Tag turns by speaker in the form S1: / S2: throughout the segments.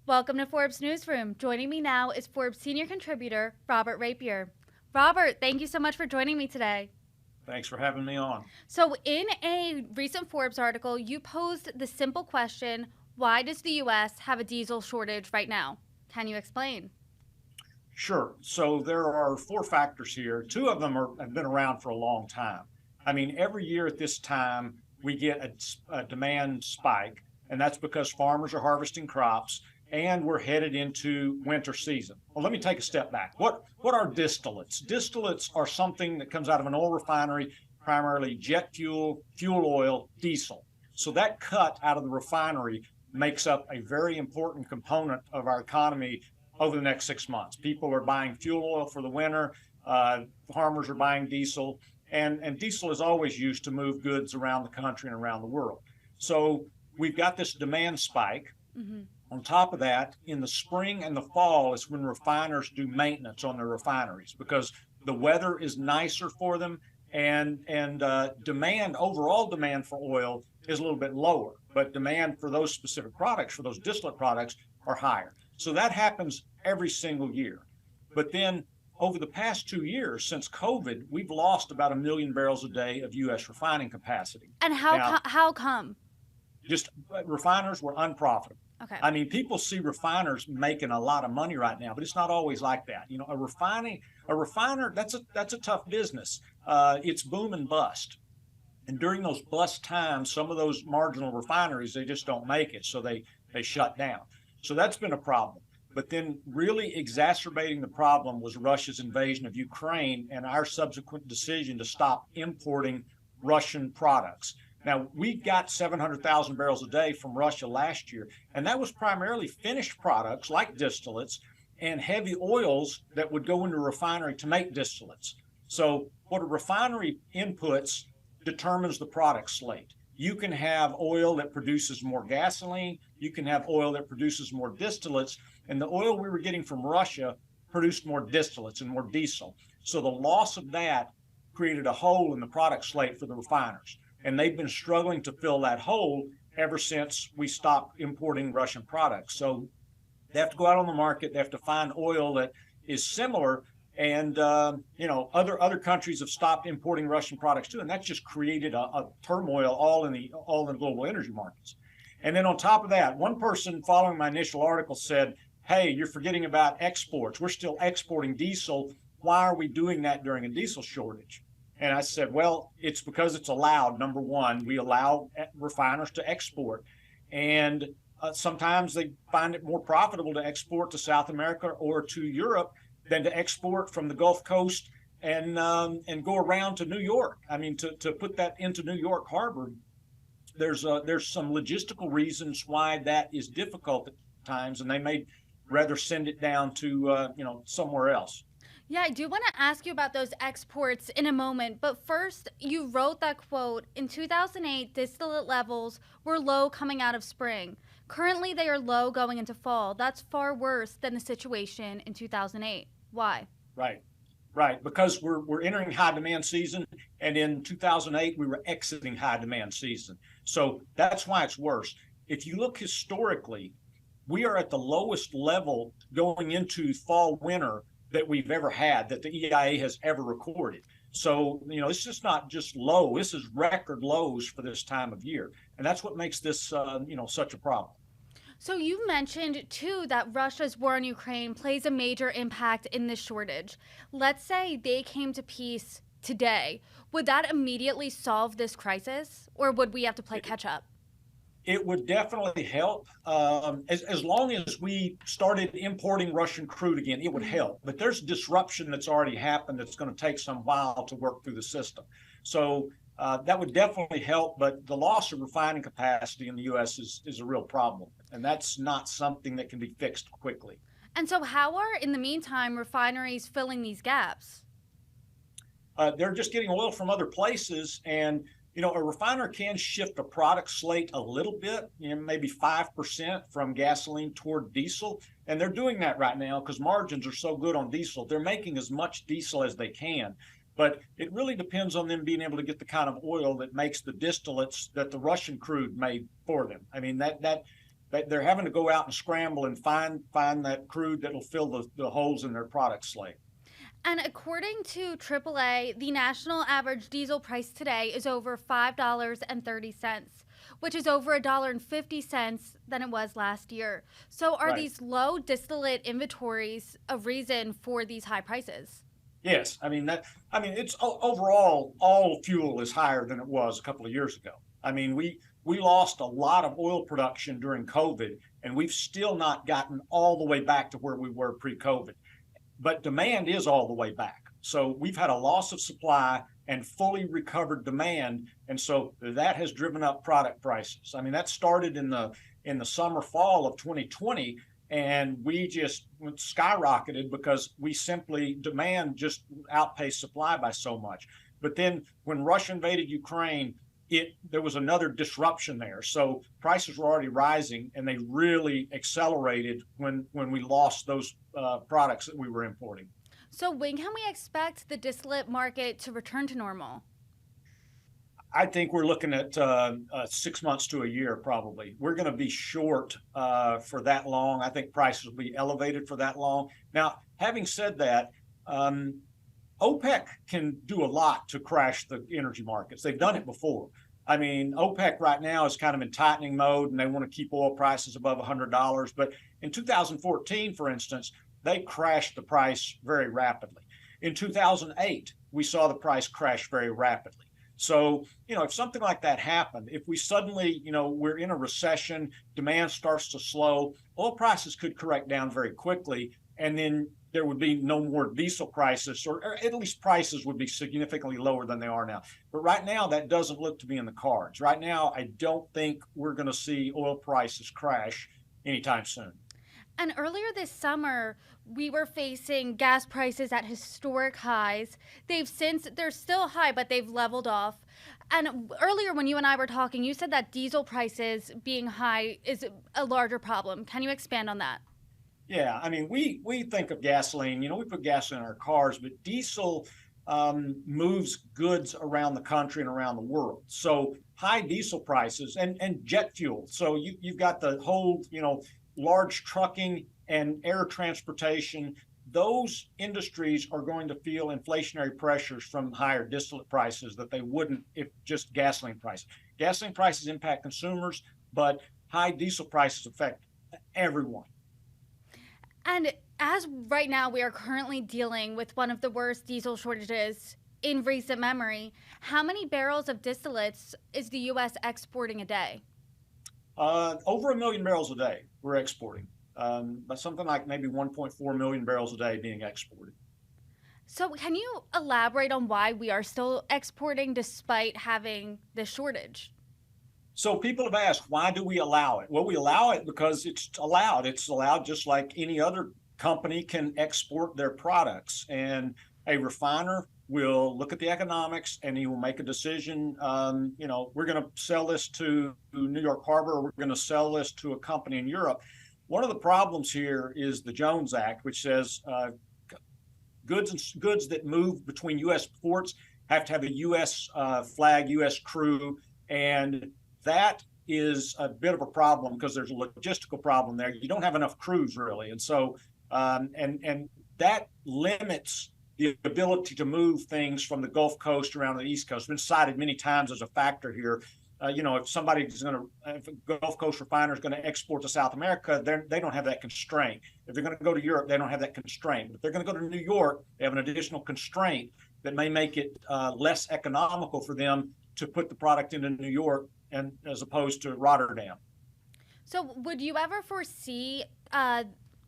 S1: Welcome to Forbes Newsroom. Joining me now is Forbes senior contributor Robert Rapier. Robert, thank you so much for joining me today.
S2: Thanks for having me on.
S1: So, in a recent Forbes article, you posed the simple question, why does the U.S. have a diesel shortage right now? Can you explain?
S2: Sure. So there are four factors here. Two of them have been around for a long time. I mean, every year at this time, we get a demand spike, and that's because farmers are harvesting crops and we're headed into winter season. Well, let me take a step back. What are distillates? Distillates are something that comes out of an oil refinery, primarily jet fuel, fuel oil, diesel. So that cut out of the refinery makes up a very important component of our economy over the next 6 months. People are buying fuel oil for the winter. Farmers are buying diesel, and diesel is always used to move goods around the country and around the world. So we've got this demand spike.
S1: Mm-hmm.
S2: On top of that, in the spring and the fall is when refiners do maintenance on their refineries because the weather is nicer for them, and overall demand for oil is a little bit lower, but demand for those specific products, for those distillate products, are higher. So that happens every single year. But then over the past 2 years, since COVID, we've lost about 1 million barrels a day of U.S. refining capacity.
S1: And how come?
S2: Just refiners were unprofitable.
S1: Okay.
S2: I mean, people see refiners making a lot of money right now, but it's not always like that. You know, a refiner, that's a tough business. It's boom and bust. And during those bust times, some of those marginal refineries, they just don't make it. So they shut down. So that's been a problem. But then really exacerbating the problem was Russia's invasion of Ukraine and our subsequent decision to stop importing Russian products. Now, we got 700,000 barrels a day from Russia last year, and that was primarily finished products like distillates and heavy oils that would go into a refinery to make distillates. So what a refinery inputs determines the product slate. You can have oil that produces more gasoline, you can have oil that produces more distillates, and the oil we were getting from Russia produced more distillates and more diesel. So the loss of that created a hole in the product slate for the refiners. And they've been struggling to fill that hole ever since we stopped importing Russian products. So they have to go out on the market. They have to find oil that is similar. And, other countries have stopped importing Russian products too. And that's just created a turmoil all in the global energy markets. And then on top of that, one person following my initial article said, hey, you're forgetting about exports. We're still exporting diesel. Why are we doing that during a diesel shortage? And I said, well, it's because it's allowed. Number one, we allow refiners to export. And sometimes they find it more profitable to export to South America or to Europe than to export from the Gulf Coast and go around to New York. I mean, to put that into New York Harbor, there's some logistical reasons why that is difficult at times, and they may rather send it down to somewhere else.
S1: Yeah, I do want to ask you about those exports in a moment, but first, you wrote that quote, in 2008, distillate levels were low coming out of spring. Currently, they are low going into fall. That's far worse than the situation in 2008. Why?
S2: Right. Because we're entering high demand season, and in 2008, we were exiting high demand season. So that's why it's worse. If you look historically, we are at the lowest level going into fall, winter that we've ever had, that the EIA has ever recorded. So, it's just not just low. This is record lows for this time of year. And that's what makes this, such a problem.
S1: So you mentioned, too, that Russia's war in Ukraine plays a major impact in this shortage. Let's say they came to peace today. Would that immediately solve this crisis, or would we have to play catch up?
S2: It would definitely help. As long as we started importing Russian crude again, it would help. But there's disruption that's already happened that's going to take some while to work through the system. So that would definitely help. But the loss of refining capacity in the U.S. is a real problem. And that's not something that can be fixed quickly.
S1: And so how are, in the meantime, refineries filling these gaps?
S2: They're just getting oil from other places, and a refiner can shift a product slate a little bit, maybe 5% from gasoline toward diesel. And they're doing that right now because margins are so good on diesel. They're making as much diesel as they can. But it really depends on them being able to get the kind of oil that makes the distillates that the Russian crude made for them. I mean, that they're having to go out and scramble and find that crude that'll fill the holes in their product slate.
S1: And according to AAA, the national average diesel price today is over $5.30, which is over $1.50 than it was last year. So are
S2: Right.
S1: these low distillate inventories a reason for these high prices?
S2: Yes, it's overall all fuel is higher than it was a couple of years ago. We lost a lot of oil production during COVID, and we've still not gotten all the way back to where we were pre-COVID. But demand is all the way back. So we've had a loss of supply and fully recovered demand, and so that has driven up product prices. That started in the summer fall of 2020, and we just skyrocketed because demand just outpaced supply by so much. But then when Russia invaded Ukraine, there was another disruption there. So prices were already rising, and they really accelerated when we lost those products that we were importing.
S1: So when can we expect the distillate market to return to normal?
S2: I think we're looking at 6 months to a year, probably. We're going to be short for that long. I think prices will be elevated for that long. Now, having said that, OPEC can do a lot to crash the energy markets. They've done it before. OPEC right now is kind of in tightening mode, and they want to keep oil prices above $100. But in 2014, for instance, they crashed the price very rapidly. In 2008, we saw the price crash very rapidly. So, if something like that happened, if we suddenly, we're in a recession, demand starts to slow, oil prices could correct down very quickly, and then there would be no more diesel crisis, or at least prices would be significantly lower than they are now. But right now, that doesn't look to be in the cards. Right now, I don't think we're going to see oil prices crash anytime soon.
S1: And earlier this summer, we were facing gas prices at historic highs. They're still high, but they've leveled off. And earlier when you and I were talking, you said that diesel prices being high is a larger problem. Can you expand on that?
S2: Yeah, we think of gasoline, we put gasoline in our cars, but diesel moves goods around the country and around the world. So high diesel prices and jet fuel. So you've got the whole, large trucking and air transportation. Those industries are going to feel inflationary pressures from higher distillate prices that they wouldn't if just gasoline prices. Gasoline prices impact consumers, but high diesel prices affect everyone.
S1: And as right now we are currently dealing with one of the worst diesel shortages in recent memory, how many barrels of distillates is the U.S. exporting a day?
S2: Over 1 million barrels a day we're exporting. But something like maybe 1.4 million barrels a day being exported.
S1: So can you elaborate on why we are still exporting despite having this shortage?
S2: So people have asked, why do we allow it? Well, we allow it because it's allowed. It's allowed just like any other company can export their products. And a refiner will look at the economics and he will make a decision. We're going to sell this to New York Harbor, or we're going to sell this to a company in Europe. One of the problems here is the Jones Act, which says goods that move between U.S. ports have to have a U.S. flag, U.S. crew, and that is a bit of a problem because there's a logistical problem there. You don't have enough crews really, and so and that limits the ability to move things from the Gulf Coast around the East Coast. It's been cited many times as a factor here. If a Gulf Coast refiner is going to export to South America, they don't have that constraint. If they're going to go to Europe, they don't have that constraint. But if they're going to go to New York, they have an additional constraint that may make it less economical for them to put the product into New York and as opposed to Rotterdam.
S1: So would you ever foresee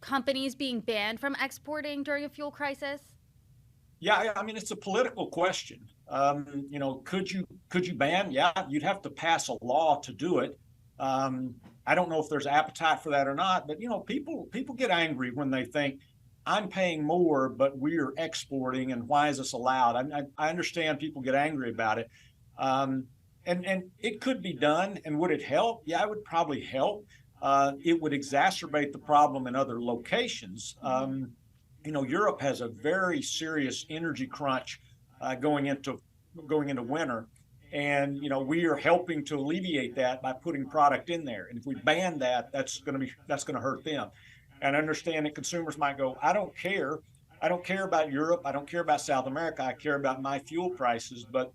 S1: companies being banned from exporting during a fuel crisis?
S2: Yeah, it's a political question. Could you ban? Yeah, you'd have to pass a law to do it. I don't know if there's appetite for that or not, but people get angry when they think I'm paying more, but we're exporting, and why is this allowed? I understand people get angry about it, and it could be done. And would it help? Yeah, it would probably help. It would exacerbate the problem in other locations. Europe has a very serious energy crunch going into winter, And we are helping to alleviate that by putting product in there. And if we ban that, that's going to hurt them. And I understand that consumers might go, I don't care about Europe, I don't care about South America, I care about my fuel prices. But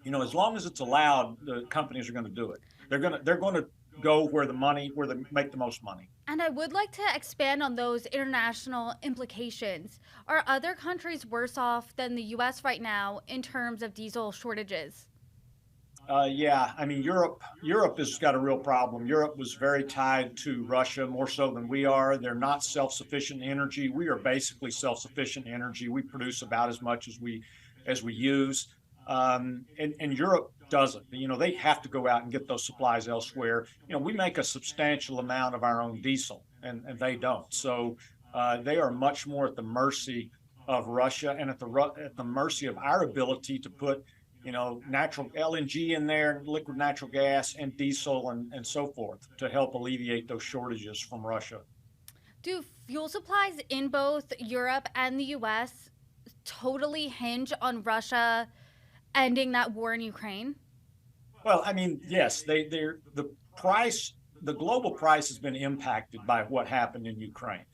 S2: as long as it's allowed, the companies are going to do it. They're going to go where they make the most money.
S1: And I would like to expand on those international implications. Are other countries worse off than the US right now in terms of diesel shortages?
S2: Yeah, I mean Europe has got a real problem. Europe was very tied to Russia more so than we are. They're not self-sufficient in energy. We are basically self-sufficient in energy. We produce about as much as we use, and Europe doesn't. They have to go out and get those supplies elsewhere. We make a substantial amount of our own diesel, and they don't. So they are much more at the mercy of Russia and at the mercy of our ability to put natural LNG in there, liquid natural gas, and diesel, and so forth to help alleviate those shortages from Russia.
S1: Do fuel supplies in both Europe and the US totally hinge on Russia ending that war in Ukraine?
S2: Well, I mean, yes, the global price has been impacted by what happened in Ukraine,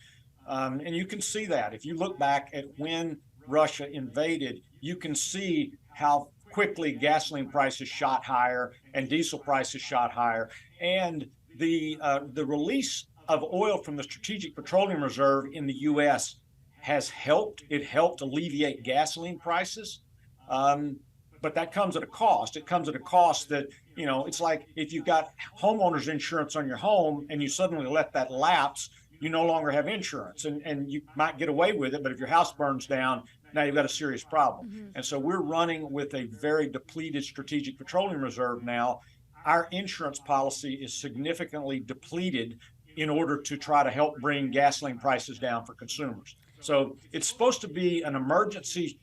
S2: and you can see that if you look back at when Russia invaded, you can see how quickly gasoline prices shot higher and diesel prices shot higher, and the release of oil from the Strategic Petroleum Reserve in the U.S. has helped. It helped alleviate gasoline prices, but that comes at a cost. It comes at a cost that it's like if you've got homeowners insurance on your home and you suddenly let that lapse, you no longer have insurance, and you might get away with it, but if your house burns down, now you've got a serious problem.
S1: Mm-hmm.
S2: And so we're running with a very depleted Strategic Petroleum Reserve now. Our insurance policy is significantly depleted in order to try to help bring gasoline prices down for consumers. So it's supposed to be an emergency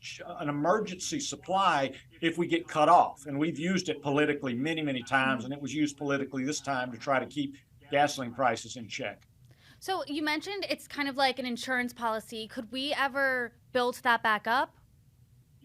S2: supply if we get cut off. And we've used it politically many, many times, and it was used politically this time to try to keep gasoline prices in check.
S1: So you mentioned it's kind of like an insurance policy. Could we ever build that back up?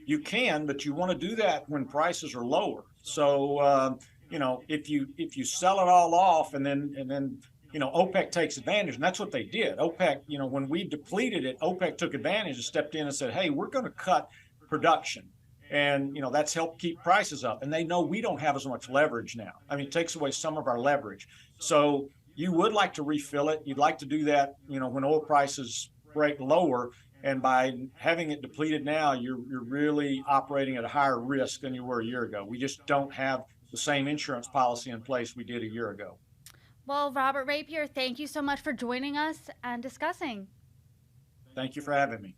S2: You can, but you want to do that when prices are lower. So if you sell it all off and then OPEC takes advantage, and that's what they did. OPEC, when we depleted it, OPEC took advantage and stepped in and said, "Hey, we're going to cut production," and that's helped keep prices up. And they know we don't have as much leverage now. I mean, it takes away some of our leverage. So you would like to refill it. You'd like to do that, when oil prices break lower. And by having it depleted now, you're really operating at a higher risk than you were a year ago. We just don't have the same insurance policy in place we did a year ago.
S1: Well, Robert Rapier, thank you so much for joining us and discussing.
S2: Thank you for having me.